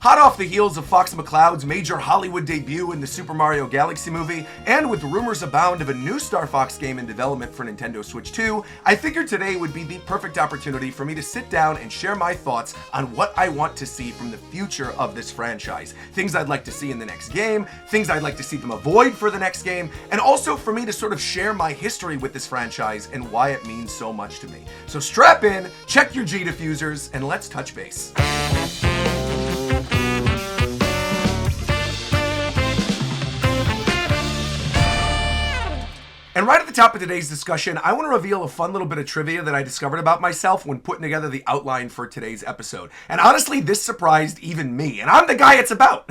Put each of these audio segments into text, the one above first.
Hot off the heels of Fox McCloud's major Hollywood debut in the Super Mario Galaxy movie, and with rumors abound of a new Star Fox game in development for Nintendo Switch 2, I figured today would be the perfect opportunity for me to sit down and share my thoughts on what I want to see from the future of this franchise. Things I'd like to see in the next game, things I'd like to see them avoid for the next game, and also for me to sort of share my history with this franchise and why it means so much to me. So strap in, check your G diffusers, and let's touch base. And right at the top of today's discussion, I want to reveal a fun little bit of trivia that I discovered about myself when putting together the outline for today's episode. And honestly, this surprised even me, and I'm the guy it's about.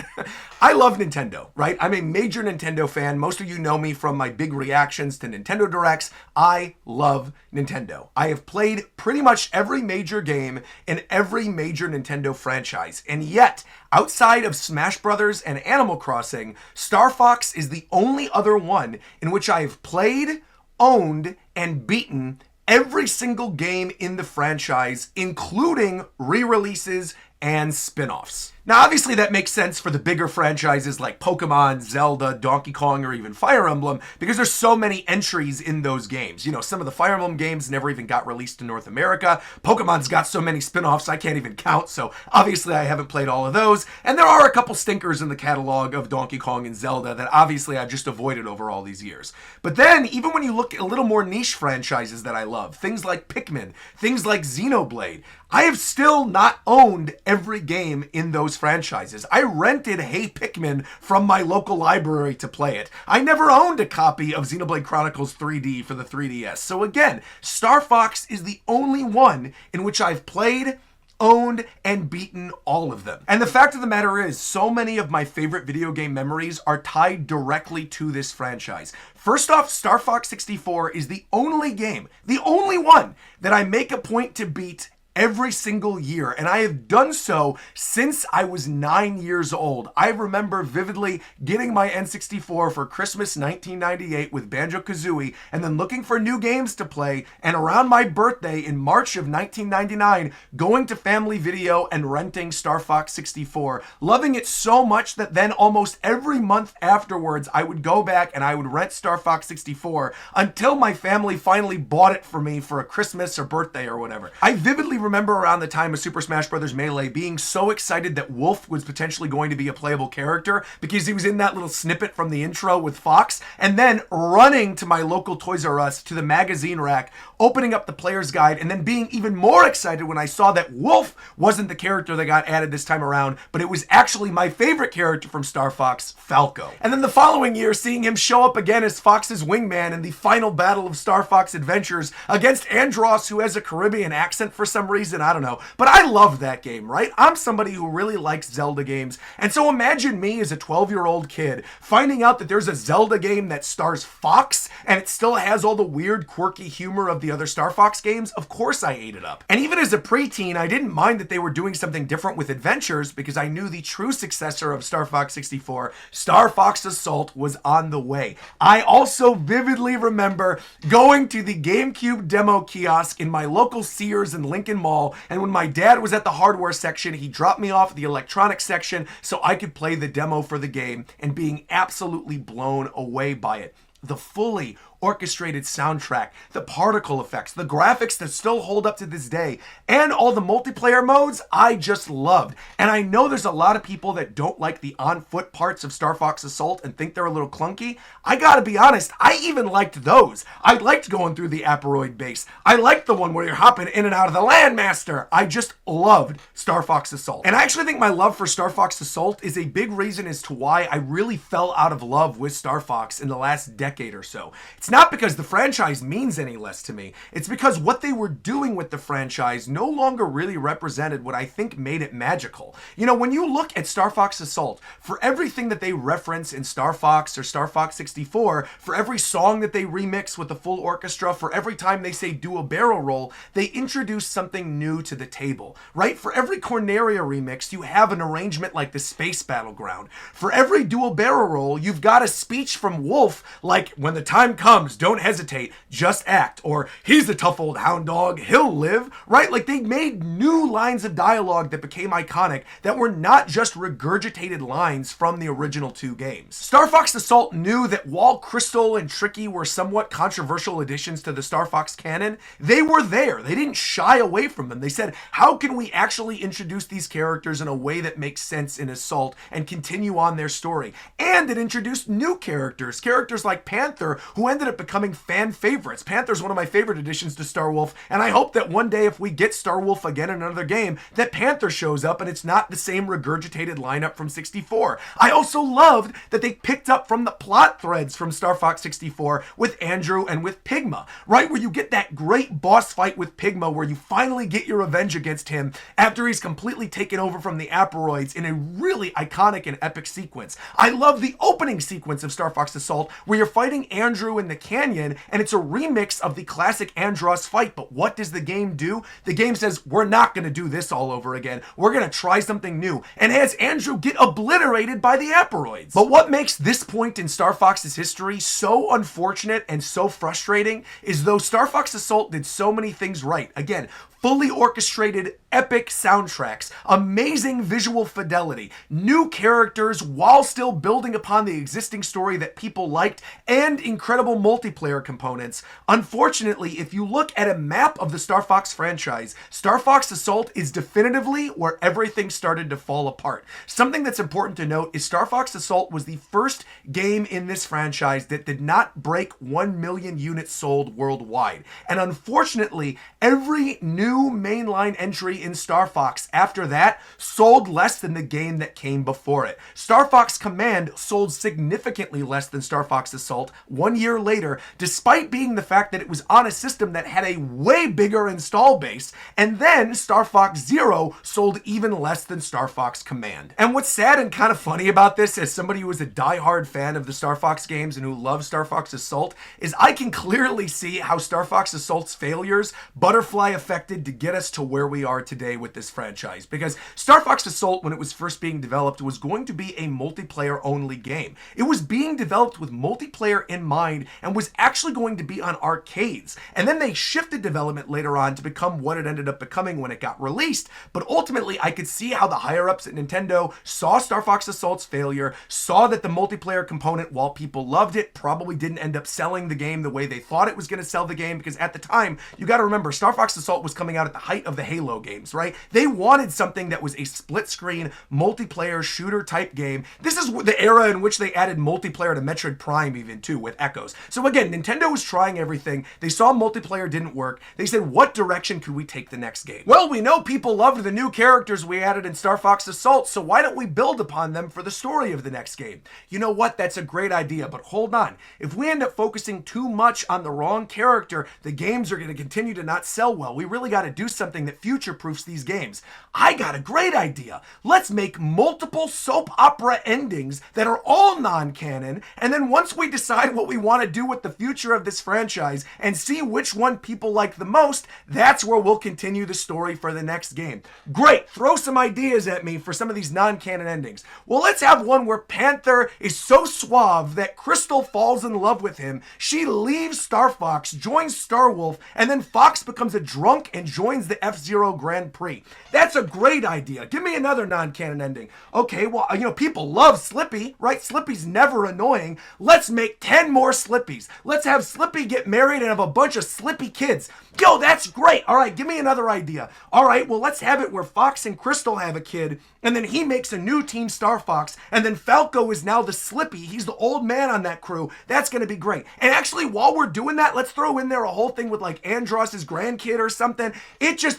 I love Nintendo, right? I'm a major Nintendo fan. Most of you know me from my big reactions to Nintendo Directs. I love Nintendo. I have played pretty much every major game in every major Nintendo franchise, and yet, outside of Smash Brothers and Animal Crossing, Star Fox is the only other one in which I have played, owned, and beaten every single game in the franchise, including re-releases and spin-offs. Now, obviously that makes sense for the bigger franchises like Pokemon, Zelda, Donkey Kong, or even Fire Emblem, because there's so many entries in those games. You know, some of the Fire Emblem games never even got released in North America. Pokemon's got so many spin-offs I can't even count, so obviously I haven't played all of those. And there are a couple stinkers in the catalog of Donkey Kong and Zelda that obviously I've just avoided over all these years. But then, even when you look at a little more niche franchises that I love, things like Pikmin, things like Xenoblade, I have still not owned every game in those franchises. I rented Hey Pikmin from my local library to play it. I never owned a copy of Xenoblade Chronicles 3D for the 3DS. So again, Star Fox is the only one in which I've played, owned, and beaten all of them. And the fact of the matter is, so many of my favorite video game memories are tied directly to this franchise. First off, Star Fox 64 is the only game, the only one, that I make a point to beat every single year, and I have done so since I was 9 years old. I remember vividly getting my N64 for Christmas 1998 with Banjo-Kazooie, and then looking for new games to play, and around my birthday in March of 1999, going to Family Video and renting Star Fox 64, loving it so much that then almost every month afterwards, I would go back and I would rent Star Fox 64 until my family finally bought it for me for a Christmas or birthday or whatever. I vividly remember around the time of Super Smash Bros. Melee being so excited that Wolf was potentially going to be a playable character because he was in that little snippet from the intro with Fox, and then running to my local Toys R Us to the magazine rack, opening up the player's guide, and then being even more excited when I saw that Wolf wasn't the character that got added this time around, but it was actually my favorite character from Star Fox, Falco. And then the following year, seeing him show up again as Fox's wingman in the final battle of Star Fox Adventures against Andross, who has a Caribbean accent for some reason, I don't know. But I love that game, right? I'm somebody who really likes Zelda games. And so imagine me as a 12-year-old kid finding out that there's a Zelda game that stars Fox and it still has all the weird, quirky humor of the other Star Fox games. Of course I ate it up. And even as a preteen, I didn't mind that they were doing something different with Adventures because I knew the true successor of Star Fox 64, Star Fox Assault, was on the way. I also vividly remember going to the GameCube demo kiosk in my local Sears in Lincoln Mall, and when my dad was at the hardware section, he dropped me off at the electronics section so I could play the demo for the game, and being absolutely blown away by it. The fully orchestrated soundtrack, the particle effects, the graphics that still hold up to this day, and all the multiplayer modes I just loved. And I know there's a lot of people that don't like the on-foot parts of Star Fox Assault and think they're a little clunky. I gotta be honest, I even liked those. I liked going through the Aperoid base. I liked the one where you're hopping in and out of the Landmaster. I just loved Star Fox Assault. And I actually think my love for Star Fox Assault is a big reason as to why I really fell out of love with Star Fox in the last decade or so. It's not because the franchise means any less to me. It's because what they were doing with the franchise no longer really represented what I think made it magical. You know, when you look at Star Fox Assault, for everything that they reference in Star Fox or Star Fox 64, for every song that they remix with the full orchestra, for every time they say do a barrel roll, they introduce something new to the table, right? For every Corneria remix, you have an arrangement like the Space Battleground. For every dual barrel roll, you've got a speech from Wolf like, when the time comes, comes, don't hesitate, just act, or he's a tough old hound dog, he'll live, right? Like they made new lines of dialogue that became iconic that were not just regurgitated lines from the original two games. Star Fox Assault knew that while Crystal and Tricky were somewhat controversial additions to the Star Fox canon, they were there. They didn't shy away from them. They said, how can we actually introduce these characters in a way that makes sense in Assault and continue on their story? And it introduced new characters like Panther, who ended up becoming fan favorites. Panther's one of my favorite additions to Star Wolf, and I hope that one day if we get Star Wolf again in another game, that Panther shows up and it's not the same regurgitated lineup from 64. I also loved that they picked up from the plot threads from Star Fox 64 with Andrew and with Pigma, right? Where you get that great boss fight with Pigma where you finally get your revenge against him after he's completely taken over from the Aperoids in a really iconic and epic sequence. I love the opening sequence of Star Fox Assault where you're fighting Andrew in the canyon and it's a remix of the classic Andross fight. But what does the game do? The game says, we're not going to do this all over again. We're going to try something new, and has Andrew get obliterated by the Aperoids. But what makes this point in Star Fox's history so unfortunate and so frustrating is though Star Fox Assault did so many things right, again, fully orchestrated epic soundtracks, amazing visual fidelity, new characters while still building upon the existing story that people liked, and incredible multiplayer components. Unfortunately, if you look at a map of the Star Fox franchise, Star Fox Assault is definitively where everything started to fall apart. Something that's important to note is Star Fox Assault was the first game in this franchise that did not break 1 million units sold worldwide. And unfortunately, every new mainline entry in Star Fox after that sold less than the game that came before it. Star Fox Command sold significantly less than Star Fox Assault 1 year later, despite being the fact that it was on a system that had a way bigger install base, and then Star Fox Zero sold even less than Star Fox Command. And what's sad and kind of funny about this, as somebody who is a diehard fan of the Star Fox games and who loves Star Fox Assault, is I can clearly see how Star Fox Assault's failures butterfly affected to get us to where we are today with this franchise. Because Star Fox Assault, when it was first being developed, was going to be a multiplayer only game. It was being developed with multiplayer in mind and was actually going to be on arcades. And then they shifted development later on to become what it ended up becoming when it got released. But ultimately, I could see how the higher ups at Nintendo saw Star Fox Assault's failure, saw that the multiplayer component, while people loved it, probably didn't end up selling the game the way they thought it was going to sell the game. Because at the time, you got to remember, Star Fox Assault was coming out at the height of the Halo games, right? They wanted something that was a split-screen, multiplayer, shooter-type game. This is the era in which they added multiplayer to Metroid Prime even, too, with Echoes. So again, Nintendo was trying everything. They saw multiplayer didn't work. They said, what direction could we take the next game? Well, we know people loved the new characters we added in Star Fox Assault, so why don't we build upon them for the story of the next game? You know what? That's a great idea, but hold on. If we end up focusing too much on the wrong character, the games are going to continue to not sell well. We really got to do something that future-proofs these games. I got a great idea. Let's make multiple soap opera endings that are all non-canon, and then once we decide what we want to do with the future of this franchise and see which one people like the most, that's where we'll continue the story for the next game. Great, throw some ideas at me for some of these non-canon endings. Well, let's have one where Panther is so suave that Crystal falls in love with him, she leaves Star Fox, joins Star Wolf, and then Fox becomes a drunk and joins the F-Zero Grand Prix. That's a great idea. Give me another non-canon ending. Okay, well, people love Slippy, right? Slippy's never annoying. Let's make 10 more Slippies. Let's have Slippy get married and have a bunch of Slippy kids. Yo, that's great. All right, give me another idea. All right, well, let's have it where Fox and Crystal have a kid, and then he makes a new Team Star Fox, and then Falco is now the Slippy. He's the old man on that crew. That's going to be great. And actually, while we're doing that, let's throw in there a whole thing with like Andross's grandkid or something.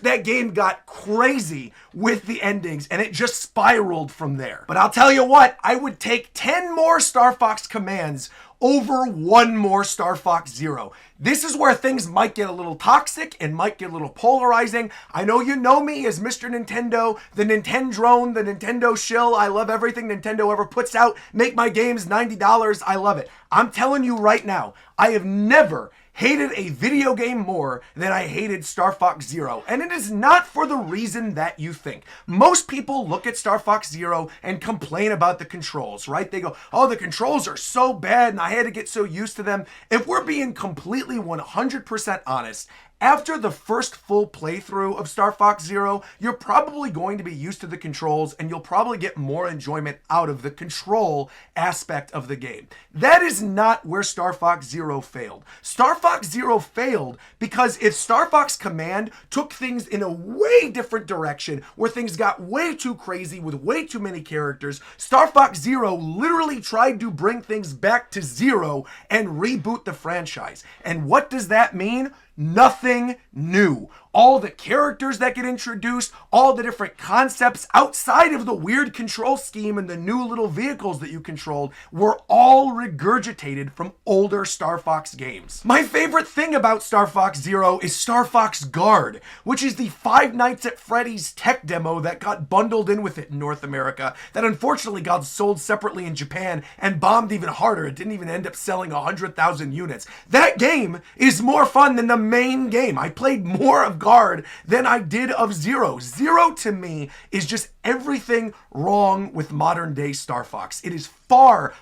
That game got crazy with the endings, and it just spiraled from there. But I'll tell you what, I would take 10 more Star Fox commands over one more Star Fox Zero. This is where things might get a little toxic and might get a little polarizing. I know you know me as Mr. Nintendo, the Nintendrone, the Nintendo shill. I love everything Nintendo ever puts out. Make my games $90. I love it. I'm telling you right now, I have never hated a video game more than I hated Star Fox Zero, and it is not for the reason that you think. Most people look at Star Fox Zero and complain about the controls, right? They go, oh, the controls are so bad and I had to get so used to them. If we're being completely 100% honest, after the first full playthrough of Star Fox Zero, you're probably going to be used to the controls and you'll probably get more enjoyment out of the control aspect of the game. That is not where Star Fox Zero failed. Star Fox Zero failed because if Star Fox Command took things in a way different direction, where things got way too crazy with way too many characters, Star Fox Zero literally tried to bring things back to zero and reboot the franchise. And what does that mean? Nothing new. All the characters that get introduced, all the different concepts outside of the weird control scheme and the new little vehicles that you controlled were all regurgitated from older Star Fox games. My favorite thing about Star Fox Zero is Star Fox Guard, which is the Five Nights at Freddy's tech demo that got bundled in with it in North America, that unfortunately got sold separately in Japan and bombed even harder. It didn't even end up selling 100,000 units. That game is more fun than the main game. I played more of Guard than I did of Zero. Zero to me is just everything wrong with modern day Star Fox. It is far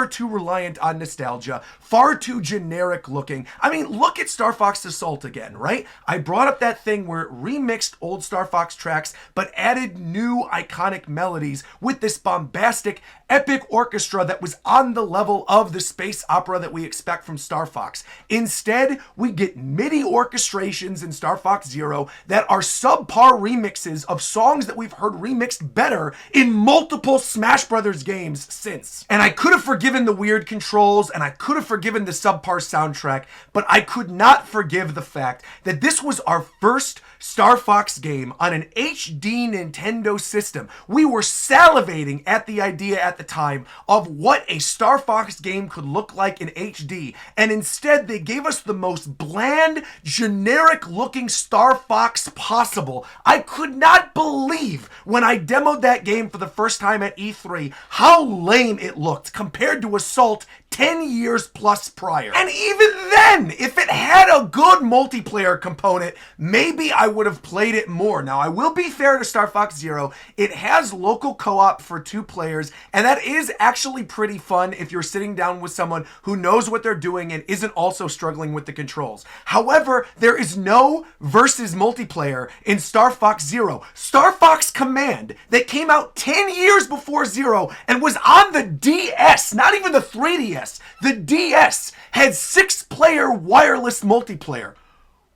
too reliant on nostalgia, far too generic looking. I mean, look at Star Fox Assault again, right? I brought up that thing where it remixed old Star Fox tracks, but added new iconic melodies with this bombastic, epic orchestra that was on the level of the space opera that we expect from Star Fox. Instead, we get MIDI orchestrations in Star Fox Zero that are subpar remixes of songs that we've heard remixed better in multiple Smash Brothers games since. And I could have forgiven the weird controls and I could have forgiven the subpar soundtrack, but I could not forgive the fact that this was our first Star Fox game on an HD Nintendo system. We were salivating at the idea at the time of what a Star Fox game could look like in HD, and instead they gave us the most bland, generic looking Star Fox possible. I could not believe when I demoed that game for the first time at E3 how lame it looked compared to Assault 10 years plus prior. And even then, if it had a good multiplayer component, maybe I would have played it more. Now, I will be fair to Star Fox Zero. It has local co-op for 2 players, and that is actually pretty fun if you're sitting down with someone who knows what they're doing and isn't also struggling with the controls. However, there is no versus multiplayer in Star Fox Zero. Star Fox Command, that came out 10 years before Zero and was on the DS, not even the 3DS. The DS had 6-player wireless multiplayer.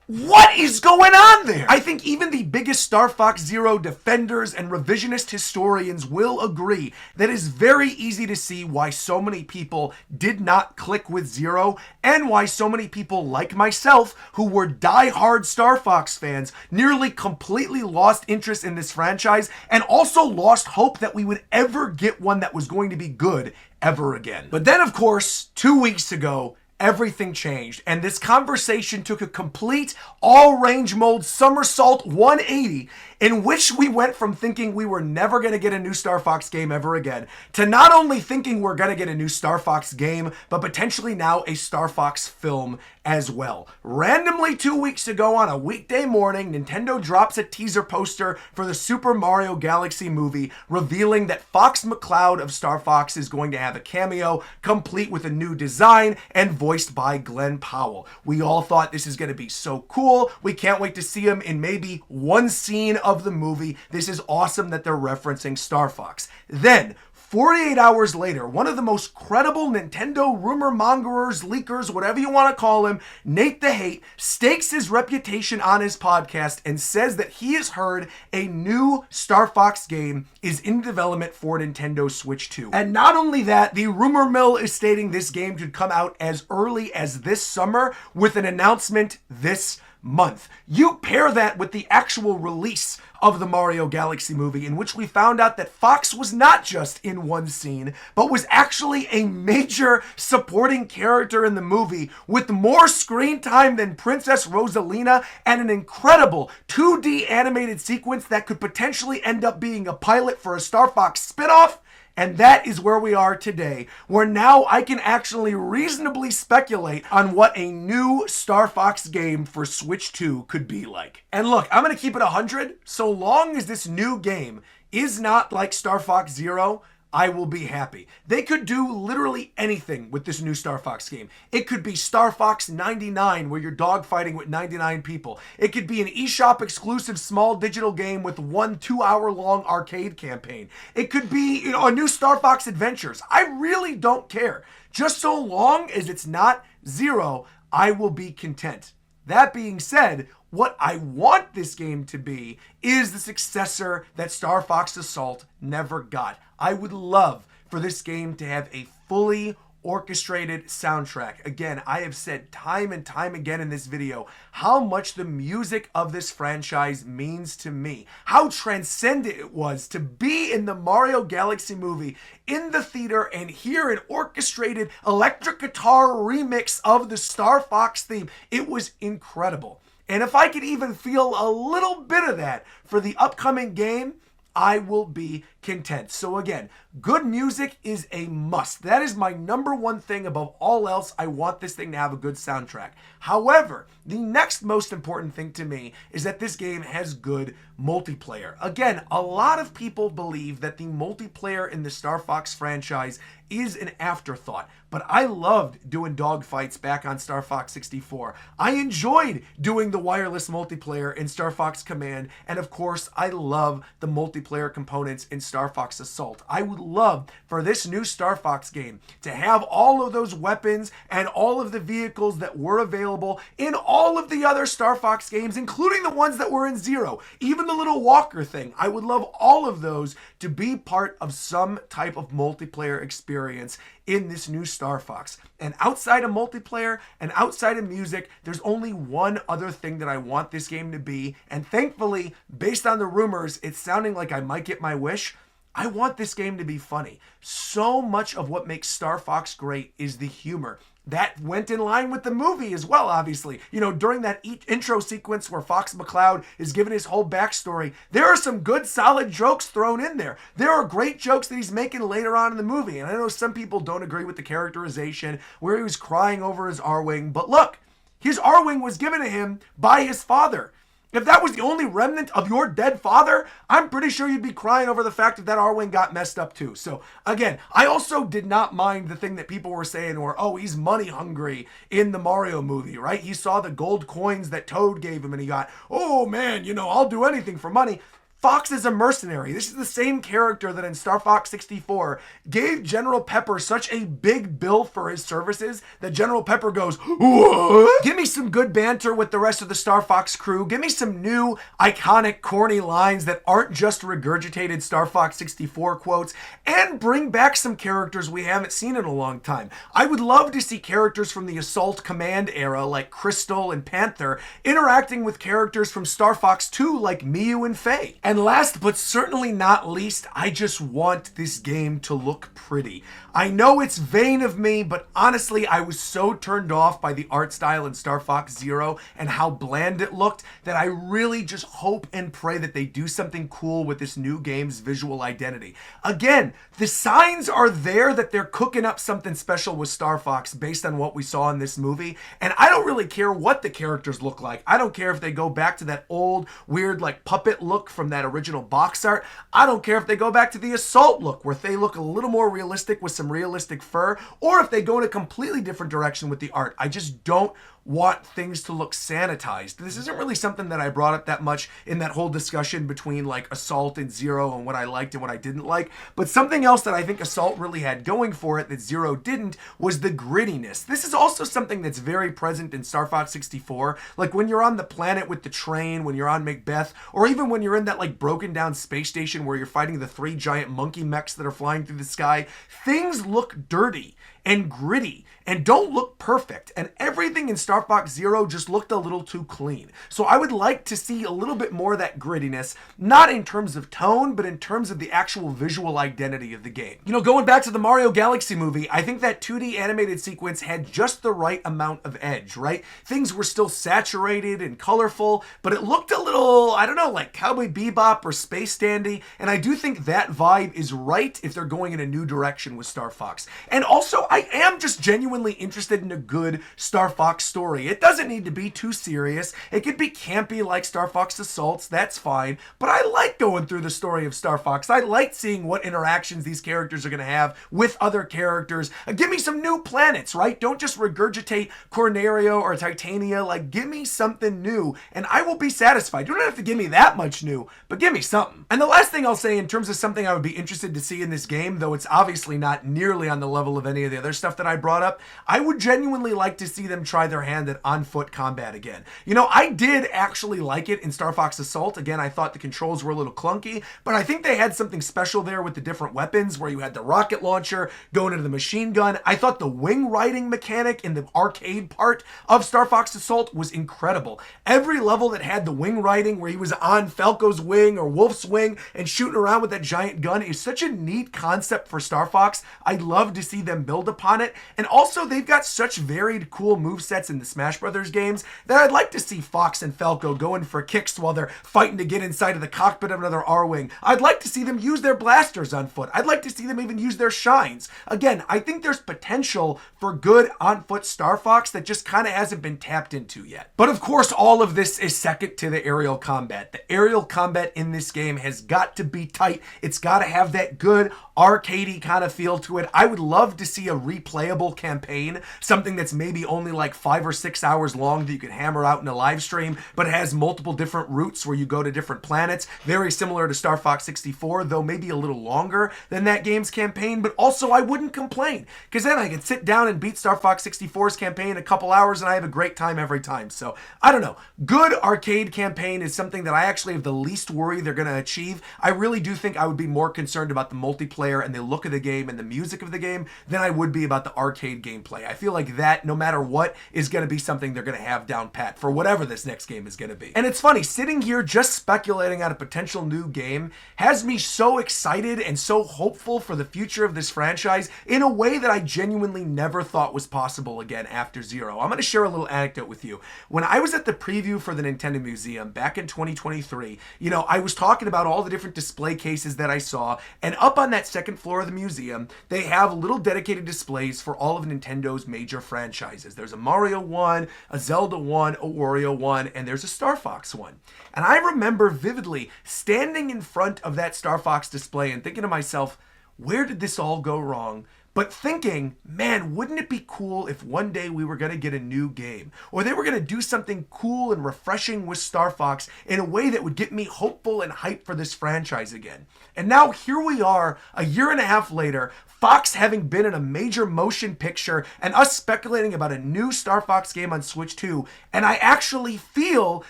What is going on there? I think even the biggest Star Fox Zero defenders and revisionist historians will agree that it's very easy to see why so many people did not click with Zero, and why so many people like myself, who were die-hard Star Fox fans, nearly completely lost interest in this franchise and also lost hope that we would ever get one that was going to be good ever again. But then, of course, 2 weeks ago, everything changed, and this conversation took a complete all-range mode somersault 180, in which we went from thinking we were never going to get a new Star Fox game ever again, to not only thinking we're going to get a new Star Fox game, but potentially now a Star Fox film as well. Randomly 2 weeks ago on a weekday morning, Nintendo drops a teaser poster for the Super Mario Galaxy movie, revealing that Fox McCloud of Star Fox is going to have a cameo, complete with a new design and voiced by Glenn Powell. We all thought this is going to be so cool. We can't wait to see him in maybe one scene of the movie. This is awesome that they're referencing Star Fox. Then, 48 hours later, one of the most credible Nintendo rumor mongerers, leakers, whatever you want to call him, Nate the Hate, stakes his reputation on his podcast and says that he has heard a new Star Fox game is in development for Nintendo Switch 2. And not only that, the rumor mill is stating this game could come out as early as this summer, with an announcement this month. You pair that with the actual release of the Mario Galaxy movie, in which we found out that Fox was not just in one scene, but was actually a major supporting character in the movie, with more screen time than Princess Rosalina, and an incredible 2D animated sequence that could potentially end up being a pilot for a Star Fox spinoff. And that is where we are today, where now I can actually reasonably speculate on what a new Star Fox game for Switch 2 could be like. And look, I'm going to keep it 100. So long as this new game is not like Star Fox Zero, I will be happy. They could do literally anything with this new Star Fox game. It could be Star Fox 99, where you're dogfighting with 99 people. It could be an eShop exclusive small digital game with 1 2-hour-long arcade campaign. It could be, a new Star Fox Adventures. I really don't care. Just so long as it's not Zero, I will be content. That being said, what I want this game to be is the successor that Star Fox Assault never got. I would love for this game to have a fully orchestrated soundtrack. Again, I have said time and time again in this video how much the music of this franchise means to me. How transcendent it was to be in the Mario Galaxy movie in the theater and hear an orchestrated electric guitar remix of the Star Fox theme. It was incredible. And if I could even feel a little bit of that for the upcoming game, I will be content. So again, good music is a must. That is my number one thing above all else. I want this thing to have a good soundtrack. However, the next most important thing to me is that this game has good multiplayer. Again, a lot of people believe that the multiplayer in the Star Fox franchise is an afterthought, but I loved doing dogfights back on Star Fox 64. I enjoyed doing the wireless multiplayer in Star Fox Command, and of course, I love the multiplayer components in Star Fox Assault. I would love for this new Star Fox game to have all of those weapons and all of the vehicles that were available in all of the other Star Fox games, including the ones that were in Zero, even the little walker thing. I would love all of those to be part of some type of multiplayer experience in this new Star Fox. And outside of multiplayer and outside of music, there's only one other thing that I want this game to be. And thankfully, based on the rumors, it's sounding like I might get my wish. I want this game to be funny. So much of what makes Star Fox great is the humor. That went in line with the movie as well, obviously. During that intro sequence where Fox McCloud is given his whole backstory, there are some good, solid jokes thrown in there. There are great jokes that he's making later on in the movie. And I know some people don't agree with the characterization where he was crying over his R-Wing. But look, his R-Wing was given to him by his father. If that was the only remnant of your dead father, I'm pretty sure you'd be crying over the fact that R-Wing got messed up too. So again, I also did not mind the thing that people were saying he's money hungry in the Mario movie, right? He saw the gold coins that Toad gave him and he got, oh man, I'll do anything for money. Fox is a mercenary. This is the same character that in Star Fox 64 gave General Pepper such a big bill for his services that General Pepper goes, what? Give me some good banter with the rest of the Star Fox crew. Give me some new, iconic, corny lines that aren't just regurgitated Star Fox 64 quotes, and bring back some characters we haven't seen in a long time. I would love to see characters from the Assault Command era like Crystal and Panther interacting with characters from Star Fox 2 like Miyu and Faye. And last but certainly not least, I just want this game to look pretty. I know it's vain of me, but honestly, I was so turned off by the art style in Star Fox Zero and how bland it looked that I really just hope and pray that they do something cool with this new game's visual identity. Again, the signs are there that they're cooking up something special with Star Fox based on what we saw in this movie, and I don't really care what the characters look like. I don't care if they go back to that old, weird, puppet look from that original box art. I don't care if they go back to the Assault look where they look a little more realistic with some realistic fur, or if they go in a completely different direction with the art. I just don't want things to look sanitized. This isn't really something that I brought up that much in that whole discussion between Assault and Zero and what I liked and what I didn't like, but something else that I think Assault really had going for it that Zero didn't was the grittiness. This is also something that's very present in Star Fox 64, when you're on the planet with the train, when you're on Macbeth, or even when you're in that broken down space station where you're fighting the 3 giant monkey mechs that are flying through the sky. Things look dirty. and gritty and don't look perfect, and everything in Star Fox Zero just looked a little too clean. So I would like to see a little bit more of that grittiness, not in terms of tone, but in terms of the actual visual identity of the game. You know, going back to the Mario Galaxy movie, I think that 2D animated sequence had just the right amount of edge, right? Things were still saturated and colorful, but it looked a little, I don't know, like Cowboy Bebop or Space Dandy, and I do think that vibe is right if they're going in a new direction with Star Fox. And also, I am just genuinely interested in a good Star Fox story. It doesn't need to be too serious. It could be campy like Star Fox Assaults, that's fine, but I like going through the story of Star Fox. I like seeing what interactions these characters are going to have with other characters. Give me some new planets, right? Don't just regurgitate Cornerio or Titania. Like, give me something new, and I will be satisfied. You don't have to give me that much new, but give me something. And the last thing I'll say in terms of something I would be interested to see in this game, though it's obviously not nearly on the level of any of the other stuff that I brought up, I would genuinely like to see them try their hand at on-foot combat again. You know, I did actually like it in Star Fox Assault. Again, I thought the controls were a little clunky, but I think they had something special there with the different weapons where you had the rocket launcher going into the machine gun. I thought the wing riding mechanic in the arcade part of Star Fox Assault was incredible. Every level that had the wing riding where he was on Falco's wing or Wolf's wing and shooting around with that giant gun is such a neat concept for Star Fox. I'd love to see them build upon it. And also, they've got such varied cool movesets in the Smash Brothers games that I'd like to see Fox and Falco going for kicks while they're fighting to get inside of the cockpit of another R-Wing. I'd like to see them use their blasters on foot. I'd like to see them even use their shines. Again, I think there's potential for good on-foot Star Fox that just kind of hasn't been tapped into yet. But of course, all of this is second to the aerial combat. The aerial combat in this game has got to be tight. It's got to have that good arcadey kind of feel to it. I would love to see a replayable campaign, something that's maybe only like 5 or 6 hours long that you could hammer out in a live stream, but has multiple different routes where you go to different planets, very similar to Star Fox 64, though maybe a little longer than that game's campaign. But also, I wouldn't complain, because then I could sit down and beat Star Fox 64's campaign in a couple hours and I have a great time every time. So I don't know, good arcade campaign is something that I actually have the least worry they're going to achieve. I really do think I would be more concerned about the multiplayer and the look of the game and the music of the game than I would be about the arcade gameplay. I feel like that, no matter what, is going to be something they're going to have down pat for whatever this next game is going to be. And it's funny, sitting here just speculating on a potential new game has me so excited and so hopeful for the future of this franchise in a way that I genuinely never thought was possible again after Zero. I'm going to share a little anecdote with you. When I was at the preview for the Nintendo Museum back in 2023, you know, I was talking about all the different display cases that I saw, and up on that second floor of the museum, they have little dedicated displays for all of Nintendo's major franchises. There's a Mario one, a Zelda one, a Wario one, and there's a Star Fox one. And I remember vividly standing in front of that Star Fox display and thinking to myself, where did this all go wrong? But thinking, man, wouldn't it be cool if one day we were going to get a new game? Or they were going to do something cool and refreshing with Star Fox in a way that would get me hopeful and hyped for this franchise again. And now here we are, a year and a half later, Fox having been in a major motion picture and us speculating about a new Star Fox game on Switch 2, and I actually feel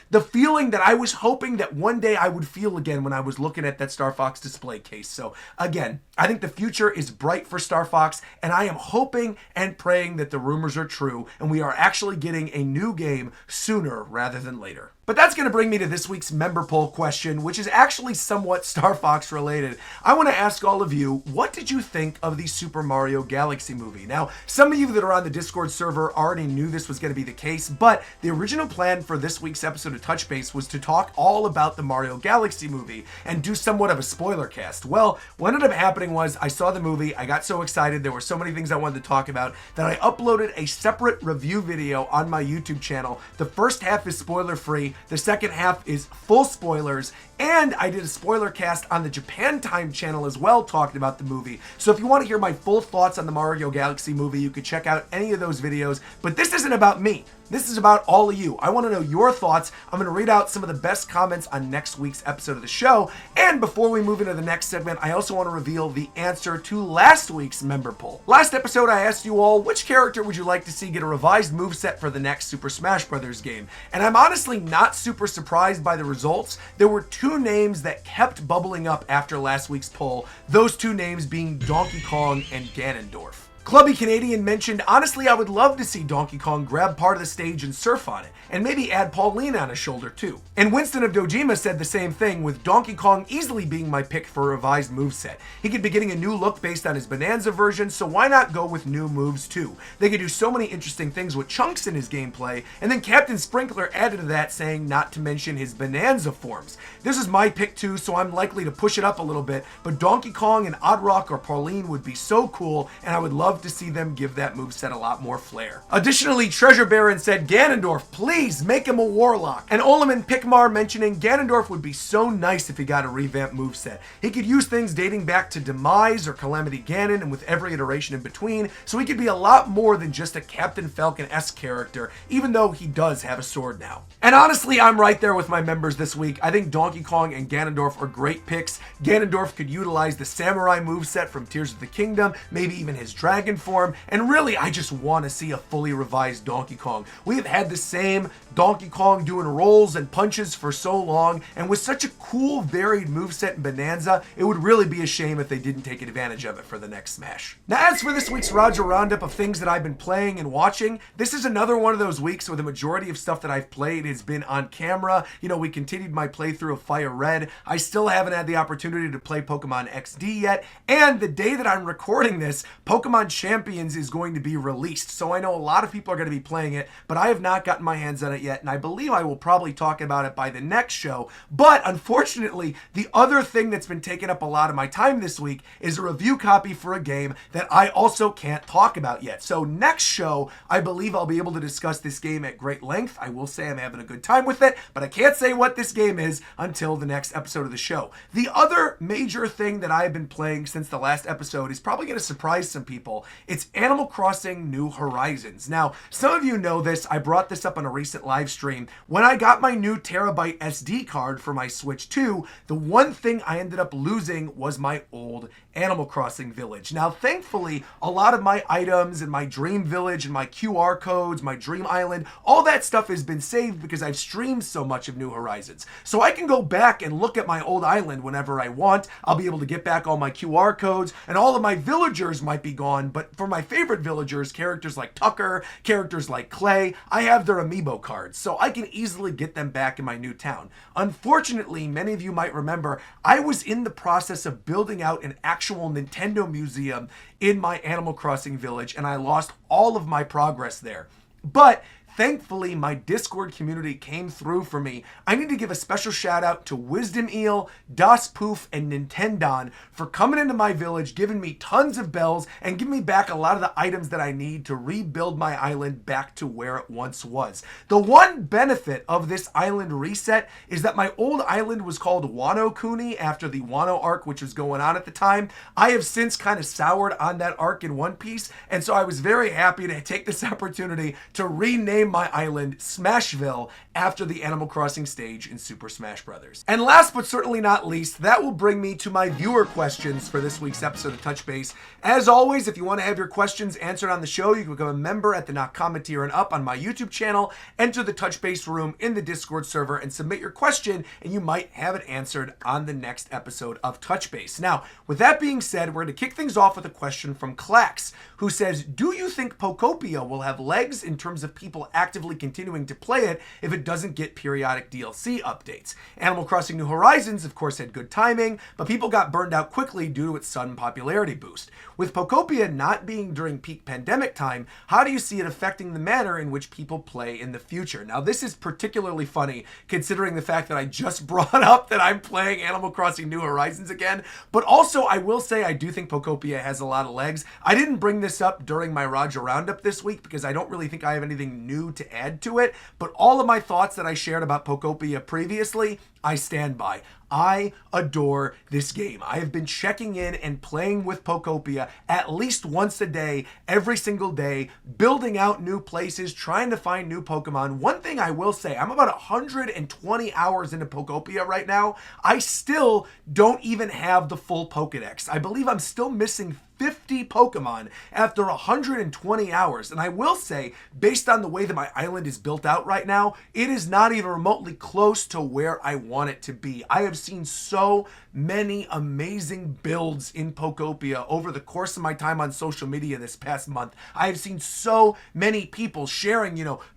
the feeling that I was hoping that one day I would feel again when I was looking at that Star Fox display case. So again, I think the future is bright for Star Fox, and I am hoping and praying that the rumors are true and we are actually getting a new game sooner rather than later. But that's going to bring me to this week's member poll question, which is actually somewhat Star Fox related. I want to ask all of you, what did you think of the Super Mario Galaxy movie? Now, some of you that are on the Discord server already knew this was going to be the case, but the original plan for this week's episode of Touch Base was to talk all about the Mario Galaxy movie and do somewhat of a spoiler cast. Well, what ended up happening was I saw the movie, I got so excited, there were so many things I wanted to talk about that I uploaded a separate review video on my YouTube channel. The first half is spoiler free. The second half is full spoilers, and I did a spoiler cast on the Japan Time channel as well talking about the movie. So if you want to hear my full thoughts on the Mario Galaxy movie, you could check out any of those videos. But this isn't about me. This is about all of you. I want to know your thoughts. I'm going to read out some of the best comments on next week's episode of the show. And before we move into the next segment, I also want to reveal the answer to last week's member poll. Last episode, I asked you all, which character would you like to see get a revised moveset for the next Super Smash Bros. Game? And I'm honestly not super surprised by the results. There were two names that kept bubbling up after last week's poll. Those two names being Donkey Kong and Ganondorf. Clubby Canadian mentioned, honestly, I would love to see Donkey Kong grab part of the stage and surf on it, and maybe add Pauline on his shoulder too. And Winston of Dojima said the same thing, with Donkey Kong easily being my pick for a revised moveset. He could be getting a new look based on his Bonanza version, so why not go with new moves too? They could do so many interesting things with chunks in his gameplay, and then Captain Sprinkler added to that, saying not to mention his Bonanza forms. This is my pick too, so I'm likely to push it up a little bit, but Donkey Kong and Odd Rock or Pauline would be so cool, and I would love to see them give that moveset a lot more flair. Additionally, Treasure Baron said, Ganondorf, please make him a Warlock. And Oleman Pikmar mentioning Ganondorf would be so nice if he got a revamped moveset. He could use things dating back to Demise or Calamity Ganon, and with every iteration in between, so he could be a lot more than just a Captain Falcon-esque character, even though he does have a sword now. And honestly, I'm right there with my members this week. I think Donkey Kong and Ganondorf are great picks. Ganondorf could utilize the Samurai moveset from Tears of the Kingdom, maybe even his Dragon form, and really, I just want to see a fully revised Donkey Kong. We have had the same Donkey Kong doing rolls and punches for so long, and with such a cool, varied moveset in Bonanza, it would really be a shame if they didn't take advantage of it for the next Smash. Now, as for this week's Roger Roundup of things that I've been playing and watching, this is another one of those weeks where the majority of stuff that I've played has been on camera. You know, we continued my playthrough of Fire Red. I still haven't had the opportunity to play Pokemon XD yet, and the day that I'm recording this, Pokemon Champions is going to be released. So I know a lot of people are going to be playing it, but I have not gotten my hands on it yet, and I believe I will probably talk about it by the next show. But unfortunately, the other thing that's been taking up a lot of my time this week is a review copy for a game that I also can't talk about yet. So next show, I believe I'll be able to discuss this game at great length. I will say I'm having a good time with it, but I can't say what this game is until the next episode of the show. The other major thing that I've been playing since the last episode is probably going to surprise some people. It's Animal Crossing New Horizons. Now, some of you know this. I brought this up on a recent live stream. When I got my new terabyte SD card for my Switch 2, the one thing I ended up losing was my old Animal Crossing village. Now, thankfully, a lot of my items and my dream village and my QR codes, my dream island, all that stuff has been saved because I've streamed so much of New Horizons. So I can go back and look at my old island whenever I want. I'll be able to get back all my QR codes, and all of my villagers might be gone, but for my favorite villagers, characters like Tucker, characters like Clay, I have their amiibo cards, so I can easily get them back in my new town. Unfortunately, many of you might remember, I was in the process of building out an actual Nintendo museum in my Animal Crossing village, and I lost all of my progress there. But thankfully, my Discord community came through for me. I need to give a special shout out to Wisdom Eel, Das Poof, and Nintendon for coming into my village, giving me tons of bells, and giving me back a lot of the items that I need to rebuild my island back to where it once was. The one benefit of this island reset is that my old island was called Wano Kuni after the Wano arc, which was going on at the time. I have since kind of soured on that arc in One Piece, and so I was very happy to take this opportunity to rename my island Smashville after the Animal Crossing stage in Super Smash Bros. And last but certainly not least, that will bring me to my viewer questions for this week's episode of Touch Base. As always, if you want to have your questions answered on the show, you can become a member at the Nakama tier and up on my YouTube channel, enter the Touch Base room in the Discord server, and submit your question, and you might have it answered on the next episode of Touch Base. Now, with that being said, we're going to kick things off with a question from Clax, who says, do you think Pokopia will have legs in terms of people actively continuing to play it if it doesn't get periodic DLC updates? Animal Crossing New Horizons, of course, had good timing, but people got burned out quickly due to its sudden popularity boost. With Pokopia not being during peak pandemic time, how do you see it affecting the manner in which people play in the future? Now, this is particularly funny considering the fact that I just brought up that I'm playing Animal Crossing New Horizons again, but also I will say I do think Pokopia has a lot of legs. I didn't bring this up during my Roger Roundup this week because I don't really think I have anything new to add to it, but all of my thoughts that I shared about Pokopia previously, I stand by. I adore this game. I have been checking in and playing with Pokopia at least once a day, every single day, building out new places, trying to find new Pokemon. One thing I will say, I'm about 120 hours into Pokopia right now. I still don't even have the full Pokedex. I believe I'm still missing 50 Pokemon after 120 hours. And I will say, based on the way that my island is built out right now, it is not even remotely close to where I want it to be. I have seen so many amazing builds in Pokopia over the course of my time on social media this past month. I have seen so many people sharing,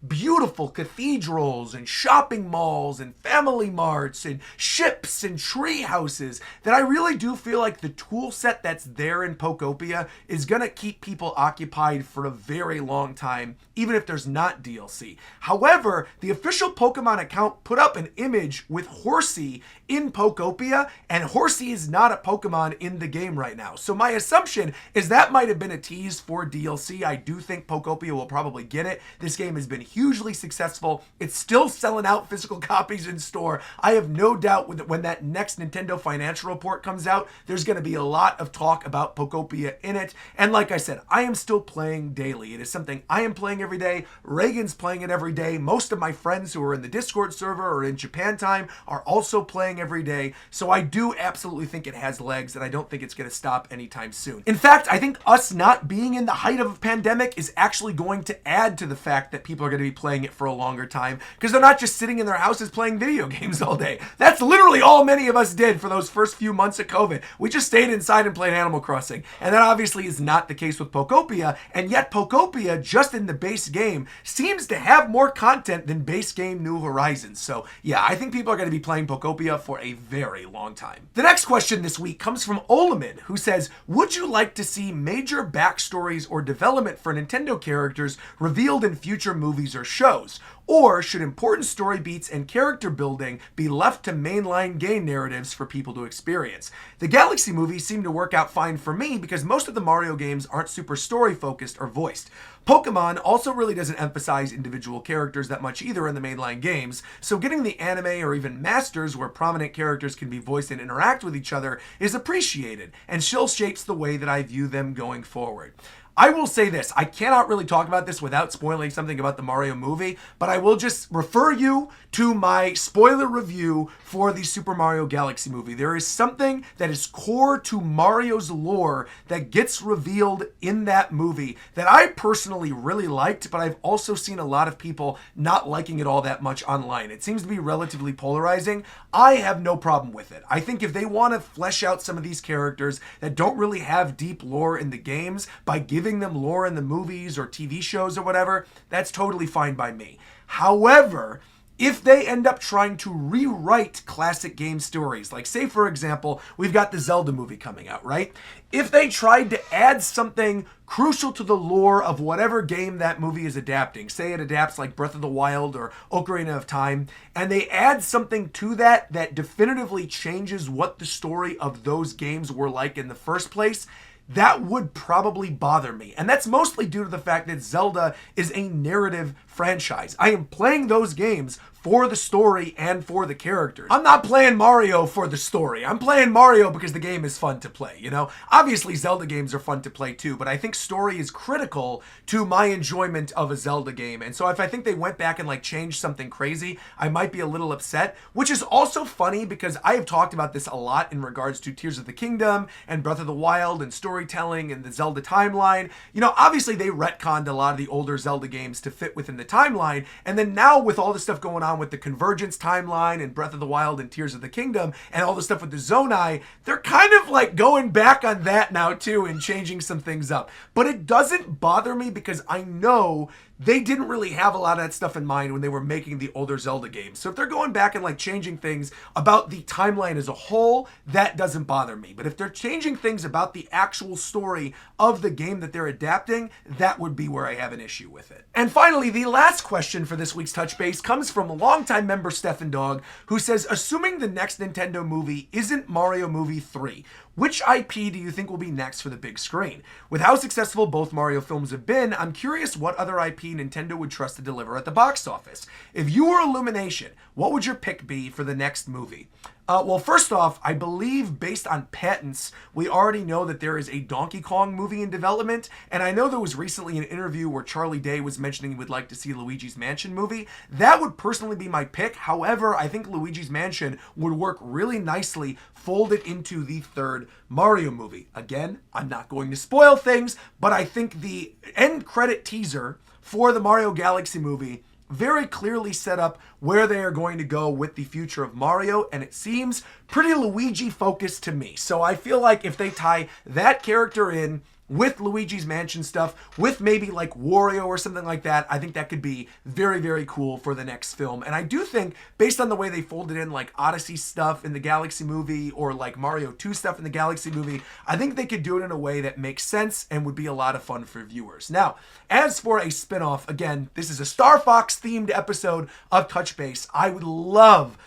beautiful cathedrals and shopping malls and family marts and ships and tree houses that I really do feel like the tool set that's there in Pokopia is going to keep people occupied for a very long time, even if there's not DLC. However, the official Pokemon account put up an image with Horsey in Pokopia, and Horsey is not a Pokemon in the game right now. So my assumption is that might have been a tease for DLC. I do think Pokopia will probably get it. This game has been hugely successful. It's still selling out physical copies in store. I have no doubt when that next Nintendo financial report comes out, there's going to be a lot of talk about Pokopia in it. And like I said, I am still playing daily. It is something I am playing every day. Reagan's playing it every day. Most of my friends who are in the Discord server or in Japan time are also playing every day. So I do absolutely think it has legs, and I don't think it's going to stop anytime soon. In fact, I think us not being in the height of a pandemic is actually going to add to the fact that people are going to be playing it for a longer time, because they're not just sitting in their houses playing video games all day. That's literally all many of us did for those first few months of COVID. We just stayed inside and played Animal Crossing. And that obviously is not the case with Pokopia, and yet Pokopia, just in the base game, seems to have more content than base game New Horizons. So yeah, I think people are going to be playing Pokopia for a very long time. The next question this week comes from Olaman, who says, would you like to see major backstories or development for Nintendo characters revealed in future movies or shows? Or should important story beats and character building be left to mainline game narratives for people to experience? The Galaxy movies seem to work out fine for me because most of the Mario games aren't super story focused or voiced. Pokemon also really doesn't emphasize individual characters that much either in the mainline games, so getting the anime or even Masters where prominent characters can be voiced and interact with each other is appreciated, and still shapes the way that I view them going forward. I will say this, I cannot really talk about this without spoiling something about the Mario movie, but I will just refer you to my spoiler review for the Super Mario Galaxy movie. There is something that is core to Mario's lore that gets revealed in that movie that I personally really liked, but I've also seen a lot of people not liking it all that much online. It seems to be relatively polarizing. I have no problem with it. I think if they want to flesh out some of these characters that don't really have deep lore in the games by giving them lore in the movies or TV shows or whatever, that's totally fine by me. However, if they end up trying to rewrite classic game stories, like say for example, we've got the Zelda movie coming out, right? If they tried to add something crucial to the lore of whatever game that movie is adapting, say it adapts like Breath of the Wild or Ocarina of Time, and they add something to that that definitively changes what the story of those games were like in the first place, that would probably bother me. And that's mostly due to the fact that Zelda is a narrative franchise. I am playing those games for the story and for the characters. I'm not playing Mario for the story. I'm playing Mario because the game is fun to play, Obviously, Zelda games are fun to play too, but I think story is critical to my enjoyment of a Zelda game. And so if I think they went back and changed something crazy, I might be a little upset, which is also funny because I have talked about this a lot in regards to Tears of the Kingdom and Breath of the Wild and storytelling and the Zelda timeline. Obviously they retconned a lot of the older Zelda games to fit within the timeline, and then now with all the stuff going on with the Convergence timeline and Breath of the Wild and Tears of the Kingdom and all the stuff with the Zonai, they're kind of going back on that now too and changing some things up. But it doesn't bother me because I know they didn't really have a lot of that stuff in mind when they were making the older Zelda games. So if they're going back and changing things about the timeline as a whole, that doesn't bother me. But if they're changing things about the actual story of the game that they're adapting, that would be where I have an issue with it. And finally, the last question for this week's Touch Base comes from a longtime member Stefan Dog, who says, assuming the next Nintendo movie isn't Mario Movie 3, which IP do you think will be next for the big screen? With how successful both Mario films have been, I'm curious what other IP Nintendo would trust to deliver at the box office. If you were Illumination, what would your pick be for the next movie? Well, first off, I believe based on patents, we already know that there is a Donkey Kong movie in development, and I know there was recently an interview where Charlie Day was mentioning he would like to see Luigi's Mansion movie. That would personally be my pick. However, I think Luigi's Mansion would work really nicely folded into the third Mario movie. Again, I'm not going to spoil things, but I think the end credit teaser for the Mario Galaxy movie very clearly set up where they are going to go with the future of Mario, and it seems pretty Luigi focused to me. So I feel like if they tie that character in with Luigi's Mansion stuff, with maybe like Wario or something like that, I think that could be very, very cool for the next film. And I do think, based on the way they folded in like Odyssey stuff in the Galaxy movie or like Mario 2 stuff in the Galaxy movie, I think they could do it in a way that makes sense and would be a lot of fun for viewers. Now, as for a spin-off, again, this is a Star Fox themed episode of Touch Base. I would love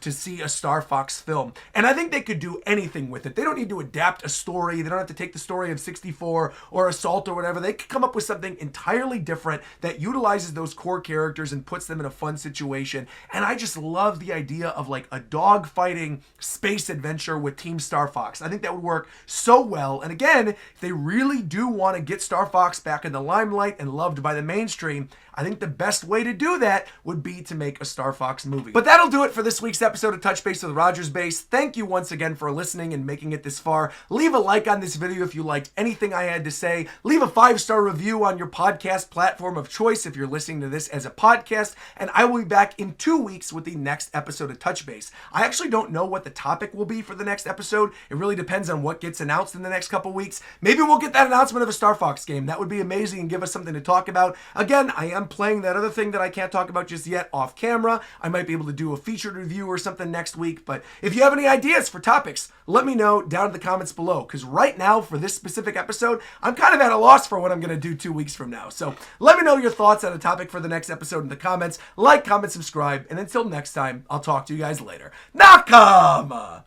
to see a Star Fox film. And I think they could do anything with it. They don't need to adapt a story. They don't have to take the story of 64 or Assault or whatever. They could come up with something entirely different that utilizes those core characters and puts them in a fun situation. And I just love the idea of like a dog-fighting space adventure with Team Star Fox. I think that would work so well. And again, if they really do want to get Star Fox back in the limelight and loved by the mainstream, I think the best way to do that would be to make a Star Fox movie. But that'll do it for this week's episode of Touch Base with RogersBase. Thank you once again for listening and making it this far. Leave a like on this video if you liked anything I had to say. Leave a 5-star review on your podcast platform of choice if you're listening to this as a podcast. And I will be back in 2 weeks with the next episode of Touch Base. I actually don't know what the topic will be for the next episode. It really depends on what gets announced in the next couple weeks. Maybe we'll get that announcement of a Star Fox game. That would be amazing and give us something to talk about. Again, I am playing that other thing that I can't talk about just yet off camera. I might be able to do a featured review or something next week, but if you have any ideas for topics, let me know down in the comments below, because right now for this specific episode, I'm kind of at a loss for what I'm going to do 2 weeks from now. So let me know your thoughts on a topic for the next episode in the comments. Like, comment, subscribe, and until next time, I'll talk to you guys later. Nakama!